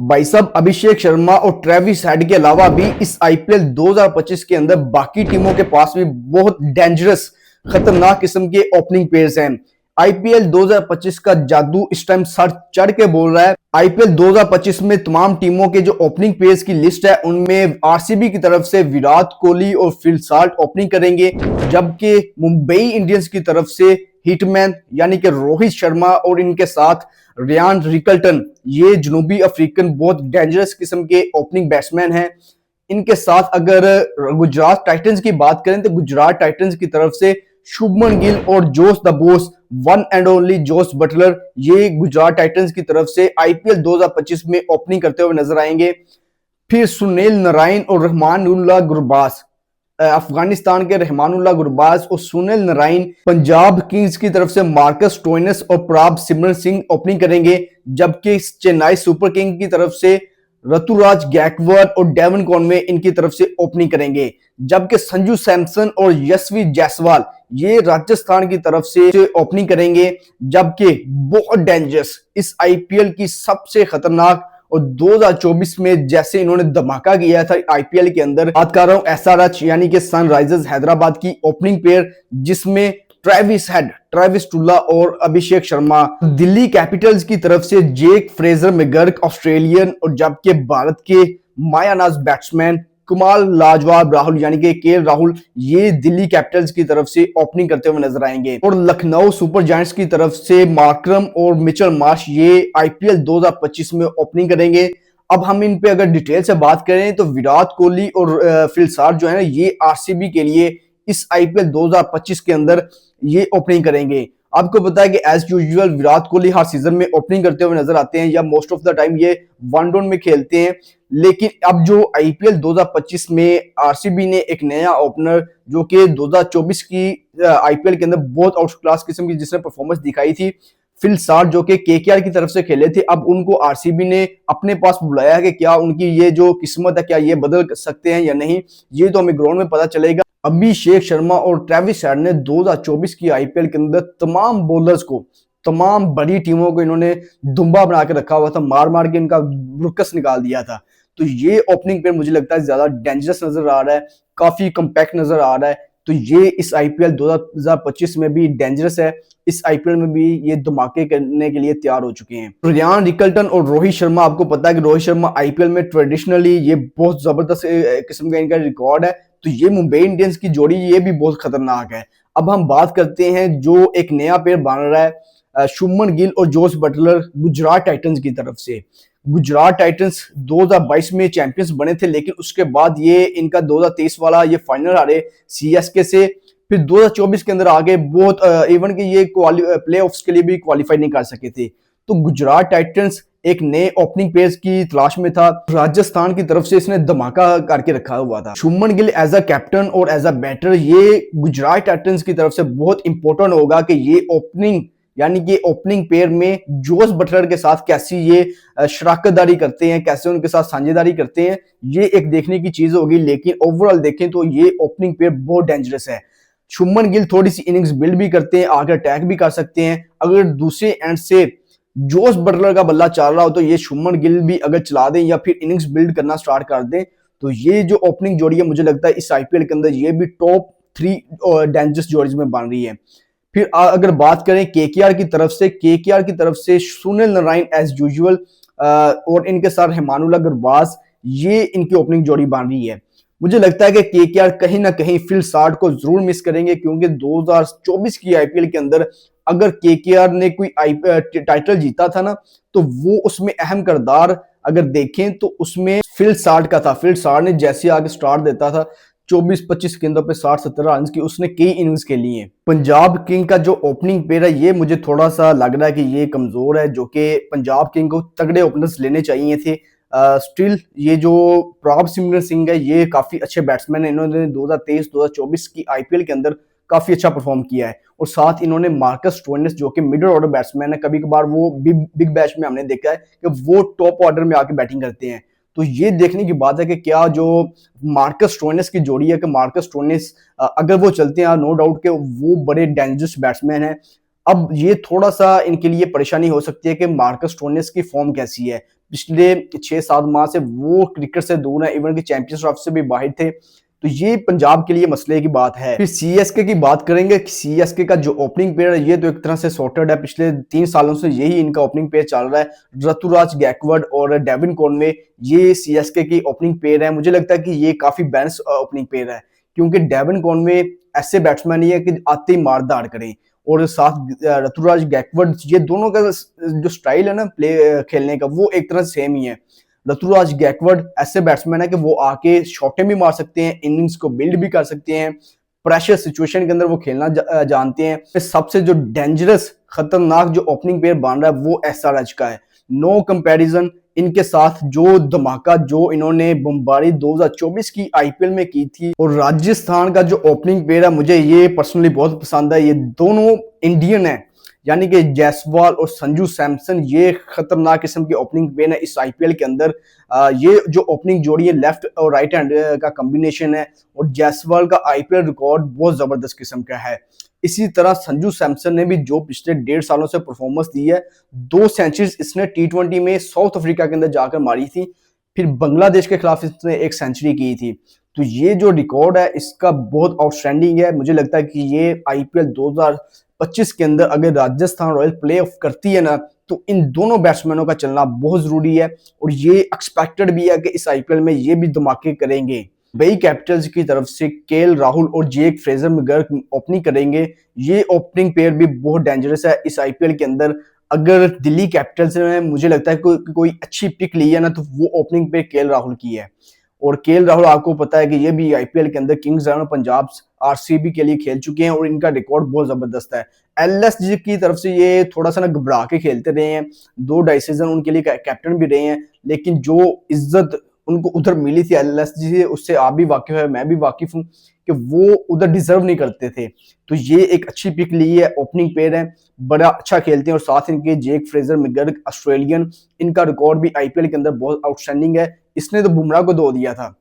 भाई साहब, अभिषेक शर्मा और ट्रेविस हेड के अलावा भी इस आईपीएल 2025 के अंदर बाकी टीमों के पास भी बहुत डेंजरस खतरनाक किस्म के ओपनिंग पेयर्स हैं। आईपीएल 2025 का जादू इस टाइम सर चढ़ के बोल रहा है। आईपीएल 2025 में तमाम टीमों के जो ओपनिंग पेयर्स की लिस्ट है उनमें आरसीबी की तरफ से विराट कोहली और फिल साल्ट ओपनिंग करेंगे, जबकि मुंबई इंडियंस की तरफ से हिटमैन यानी कि रोहित शर्मा और इनके साथ रियान रिकल्टन, ये जनूबी अफ्रीकन बहुत डेंजरस किस्म के ओपनिंग बैट्समैन हैं। इनके साथ अगर गुजरात टाइटंस की बात करें तो गुजरात टाइटंस की तरफ से शुभमन गिल और Jos the boss, one and only Jos Buttler, ये गुजरात टाइटंस की तरफ से आईपीएल 2025 में ओपनिंग करते हुए नजर आएंगे। फिर सुनील नारायण और रहमानुल्लाह गुरबाज, अफगानिस्तान के रहमानुल्लाह गुरबाज और सुनील नारायण पंजाब किंग्स की तरफ से मार्कस स्टोइनिस और प्राभ सिमरन सिंह ओपनिंग करेंगे, जबकि चेन्नई सुपर किंग की तरफ से ऋतुराज गायकवाड और डेवन कॉनवे इनकी तरफ से ओपनिंग करेंगे, जबकि संजू सैमसन और यशवी जायसवाल ये राजस्थान की तरफ से ओपनिंग करेंगे। जबकि बहुत डेंजरस इस आईपीएल की सबसे खतरनाक और 2024 में जैसे इन्होंने धमाका किया था आईपीएल के अंदर, बात कर रहा हूं एसआरएच यानी कि सनराइजर्स हैदराबाद की ओपनिंग पेयर, जिसमें ट्रेविस हेड, ट्रेविस टुल्ला और अभिषेक शर्मा। दिल्ली कैपिटल्स की तरफ से जेक फ्रेजर मैकगर्क ऑस्ट्रेलियन, और जबकि भारत के मायानाज बैट्समैन कुमार लाजवाब राहुल यानी कि के राहुल, ये दिल्ली कैपिटल्स की तरफ से ओपनिंग करते हुए नजर आएंगे। और लखनऊ सुपर जायंट्स की तरफ से मार्करम और मिचेल मार्श ये आईपीएल 2025 में ओपनिंग करेंगे। अब हम इन पे अगर डिटेल से बात करें तो विराट कोहली और फिल साल्ट जो है ना, ये आरसीबी के लिए इस आईपीएल 2025 के अंदर ये ओपनिंग करेंगे। आपको पता है कि एज यूजुअल विराट कोहली हर सीजन में ओपनिंग करते हुए नजर आते हैं, या मोस्ट ऑफ द टाइम ये वन डाउन में खेलते हैं। लेकिन अब जो आईपीएल 2025 में आरसीबी ने एक नया ओपनर जो कि 2024 की आईपीएल के अंदर बहुत आउट क्लास किस्म की जिसने परफॉर्मेंस दिखाई थी, फिल साल्ट जो कि केकेआर की तरफ से खेले थे, अब उनको आरसीबी ने अपने पास बुलाया है कि क्या उनकी ये जो किस्मत है क्या ये बदल सकते हैं या नहीं, ये तो हमें ग्राउंड में पता चलेगा। अभिषेक शर्मा और ट्रेविस हेड ने 2024 की आईपीएल के अंदर तमाम बॉलर्स को, तमाम बड़ी टीमों को इन्होंने दुम्बा बना के रखा हुआ था, मार मार के इनका रुकस निकाल दिया था। तो ये ओपनिंग पे मुझे लगता है ज्यादा डेंजरस नजर आ रहा है, काफी कंपैक्ट नजर आ रहा है। तो ये इस आईपीएल 2025 में भी डेंजरस है, इस आईपीएल में भी ये धमाके करने के लिए तैयार हो चुके हैं। रियान रिकल्टन और रोहित शर्मा, आपको पता है कि रोहित शर्मा आईपीएल में ट्रेडिशनली ये बहुत जबरदस्त किस्म का इनका रिकॉर्ड है, तो ये मुंबई इंडियंस की जोड़ी ये भी बहुत खतरनाक है। अब हम बात करते हैं जो एक नया पेयर बन रहा है शुभमन गिल और जोस बटलर गुजरात टाइटंस की तरफ से। गुजरात टाइटंस 2022 में चैंपियंस बने थे, लेकिन उसके बाद ये इनका 2023 वाला ये फाइनल हारे सीएसके से। फिर 2024 के अंदर आगे बहुत इवन कि ये प्लेऑफ्स के लिए भी क्वालिफाई नहीं कर सके थे। तो गुजरात टाइटंस एक नए ओपनिंग पेयर्स की तलाश में था, राजस्थान की तरफ से इसने धमाका करके रखा हुआ था। Shubman Gill as a captain और एज अ बैटर ये गुजरात टाइटंस की तरफ से बहुत इंपॉर्टेंट होगा कि ये ओपनिंग यानी कि ओपनिंग पेयर में जोस बटलर के साथ कैसी ये शराकतदारी करते हैं, कैसे उनके साथ साझेदारी करते हैं, ये एक देखने की चीज होगी। लेकिन ओवरऑल देखें तो ये ओपनिंग पेयर बहुत डेंजरस है। शुभमन गिल थोड़ी सी इनिंग्स बिल्ड भी करते हैं, आगे अटैक भी कर सकते हैं। अगर दूसरे एंड से जोस बटलर का बल्ला चल रहा हो तो ये शुभमन गिल भी अगर चला दें या फिर इनिंग्स बिल्ड करना स्टार्ट कर दें, तो ये जो ओपनिंग जोड़ी है मुझे लगता है इस आईपीएल के अंदर ये भी टॉप 3 डेंजरस जोड़ीज में बन रही है। फिर अगर बात करें केकेआर की तरफ से, केकेआर की तरफ से सुनील नारायण एज यूजुअल और इनके साथ रहमानुल्लाह गुरबाज, ये इनकी ओपनिंग जोड़ी बन रही है। मुझे लगता है कि केकेआर कहीं ना कहीं फिल साल्ट को जरूर मिस करेंगे, क्योंकि 2024 की आईपीएल के अंदर अगर केकेआर ने कोई टाइटल जीता था ना, तो वो उसमें अहम किरदार अगर देखें तो उसमें फिल साल्ट का था। फिल साल्ट ने जैसे आगे स्टार्ट देता था 24-25 गेंदों पे 60-70 रन की उसने कई इनिंग्स खेली हैं। पंजाब किंग का जो ओपनिंग पेयर है ये मुझे थोड़ा सा लग रहा है कि ये कमजोर है, जो कि पंजाब किंग को तगड़े ओपनर्स लेने चाहिए थे। स्टिल ये जो प्राभ सिमरन सिंह है ये काफी अच्छे बैट्समैन है, इन्होंने 2023-2024 की आईपीएल के अंदर काफी अच्छा परफॉर्म किया है। और साथ इन्होंने मार्कस स्टोइनिस जो कि मिडिल ऑर्डर बैट्समैन है, कभी कभार वो बिग बैच में हमने देखा है कि वो टॉप ऑर्डर में आके बैटिंग करते हैं। तो ये देखने की बात है कि क्या जो मार्कस स्टोइनिस की जोड़ी है कि मार्कस स्टोइनिस अगर वो चलते हैं, नो डाउट के वो बड़े डेंजरस बैट्समैन है। अब ये थोड़ा सा इनके लिए परेशानी हो सकती है कि मार्कस स्टोइनिस की फॉर्म कैसी है। पिछले 6-7 माह से वो क्रिकेट से दूर है, इवन कि चैंपियंस ट्रॉफी से भी बाहर थे। तो ये पंजाब के लिए मसले की बात है। फिर सीएसके की बात करेंगे। सीएसके का जो ओपनिंग पेयर है ये तो एक तरह से सॉर्टेड है, पिछले 3 सालों से यही इनका ओपनिंग पेयर चल रहा है। ऋतुराज गायकवाड़ और डेविन कॉनवे ये सीएसके की ओपनिंग पेयर है। मुझे लगता है कि ये काफी बैलेंस ओपनिंग पेयर है, क्योंकि डेविन कॉनवे ऐसे बैट्समैन ही है कि आते ही मार दाड़ करें, और साथ ऋतुराज गायकवाड़, ये दोनों का जो स्टाइल है ना प्ले खेलने का वो एक तरह से सेम ही है। ऋतुराज गायकवाड़ ऐसे बैट्समैन है कि वो आके शॉटें भी मार सकते हैं, इनिंग्स को बिल्ड भी कर सकते हैं, प्रेशर सिचुएशन के अंदर वो खेलना जानते हैं। सबसे जो डेंजरस खतरनाक जो ओपनिंग पेयर बन रहा है वो एसआरएच का है। नो कंपैरिजन इनके साथ। जो धमाका जो इन्होंने बम्बारी 2024 की आईपीएल में की थी, और राजस्थान का जो ओपनिंग पेयर है मुझे ये पर्सनली बहुत पसंद है। ये दोनों इंडियन है, यानी कि जायसवाल और संजू सैमसन, ये खतरनाक किस्म की ओपनिंग पेयर है इस आईपीएल के अंदर। ये जो ओपनिंग जोड़ी है लेफ्ट और राइट हैंड का कॉम्बिनेशन है, और जायसवाल का आईपीएल रिकॉर्ड बहुत जबरदस्त किस्म का है। इसी तरह संजू सैमसन ने भी जो पिछले 1.5 सालों से परफॉर्मेंस दी है, 2 सेंचुरीज इसने टी20 में साउथ अफ्रीका के अंदर जाकर मारी थी, फिर बांग्लादेश के खिलाफ इसने 1 सेंचुरी की थी। तो ये जो रिकॉर्ड है इसका बहुत आउटस्टैंडिंग है। मुझे लगता है कि ये आईपीएल 2025 के अंदर अगर राजस्थान रॉयल प्ले ऑफ करती है ना, तो इन दोनों बैट्समैनों का चलना बहुत जरूरी है, और ये एक्सपेक्टेड भी है कि इस आईपीएल में ये भी धमाके करेंगे। बई कैपिटल्स की तरफ से केएल राहुल और जेक फ्रेजर मैकगर्क ओपनिंग करेंगे। ये ओपनिंग पेयर भी बहुत डेंजरस है इस आईपीएल के अंदर। अगर दिल्ली कैपिटल्स ने मुझे लगता है कोई अच्छी पिक ली है ना, तो वो ओपनिंग पेयर केएल राहुल की है। और केएल राहुल आपको पता है कि ये भी आईपीएल के अंदर किंग्स इलेवन पंजाब आरसीबी के लिए खेल चुके हैं, और इनका रिकॉर्ड बहुत जबरदस्त है। एलएसजी की तरफ से ये थोड़ा सा ना घबरा के खेलते रहे हैं, 2-2.5 सीजन उनके लिए कैप्टन भी रहे हैं, लेकिन जो इज्जत उनको उधर मिली थी एलएसजी से, उससे आप भी वाकिफ है, मैं भी वाकिफ हूँ कि वो उधर डिजर्व नहीं करते थे। तो ये एक अच्छी पिक ली है, ओपनिंग पेयर है, बड़ा अच्छा खेलते हैं, और साथ इनके जेक फ्रेजर मैकगर्क ऑस्ट्रेलियन, इनका रिकॉर्ड भी आईपीएल के अंदर बहुत आउटस्टैंडिंग है। इसने तो बुमराह को धो दिया था।